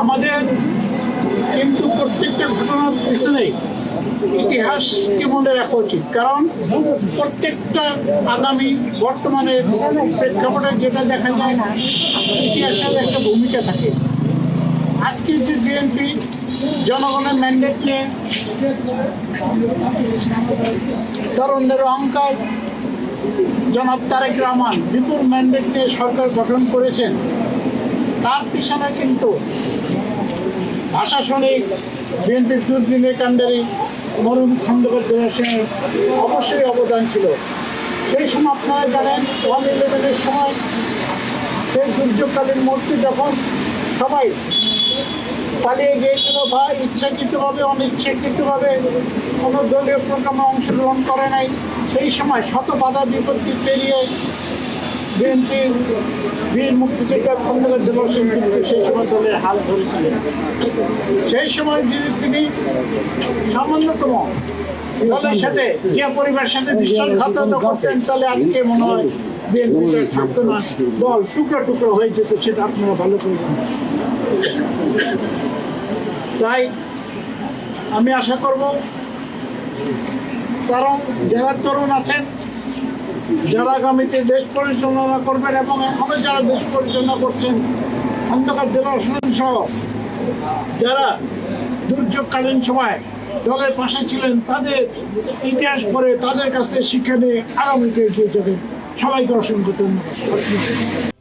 আমাদের কিন্তু প্রত্যেকটা ঘটনার পিছনে ইতিহাসকে মনে রাখা উচিত, কারণ প্রত্যেকটা আগামী বর্তমানের প্রেক্ষাপটে যেটা দেখা যায় না, ইতিহাসের একটা ভূমিকা থাকে। আজকের যে বিএনপি জনগণের ম্যান্ডেট নিয়ে তরুণদের অহংকার, জনাব তারেক রহমান বিপুল ম্যান্ডেট নিয়ে সরকার গঠন করেছেন, তার পিছনে কিন্তু ভাষা শ্রমিক বিএনপির দুর্দিনে কাণ্ডারি মরুন খন্দকার দেওয়ার অবশ্যই অবদান ছিল। সেই সময় আপনারা জানেন 1/11-এর সময় সেই দুর্যোগকালীন মুহূর্তে যখন সবাই পালিয়ে গিয়েছিল বা ইচ্ছাকৃতভাবে অনিচ্ছাকৃতভাবে কোনো দলীয় প্রোগ্রামে অংশগ্রহণ করে নাই, সেই সময় শত বাধা বিপত্তি পেরিয়ে বিএনপির বীর মুক্তিযোদ্ধা খন্দকার দেওয়ার কিন্তু সেই সময় দলের হাল ধরেছিলেন। সেই সময় যদি তিনি সামান্যতম দলের সাথে জিয়া পরিবারের সাথে বিশ্বাসঘাতকতা করতেন, তাহলে আজকে মনে হয় বিএনপিতে থাকতো না, দল টুকরো টুকরো হয়ে যেত, সেটা আপনারা ভালো করে জানেন। তাই আমি আশা করব কারণ যারা তরুণ আছেন, যারা আগামীতে দেশ পরিচালনা করবেন এবং এখনো যারা দেশ পরিচালনা করছেন, খন্দকার দেওয়ার সহ যারা দুর্যোগকালীন সময় দলের পাশে ছিলেন, তাদের ইতিহাস পড়ে তাদের কাছে শিক্ষা নিয়ে আগামীতে এগিয়ে যাবেন। সবাইকে অসংখ্য ধন্যবাদ।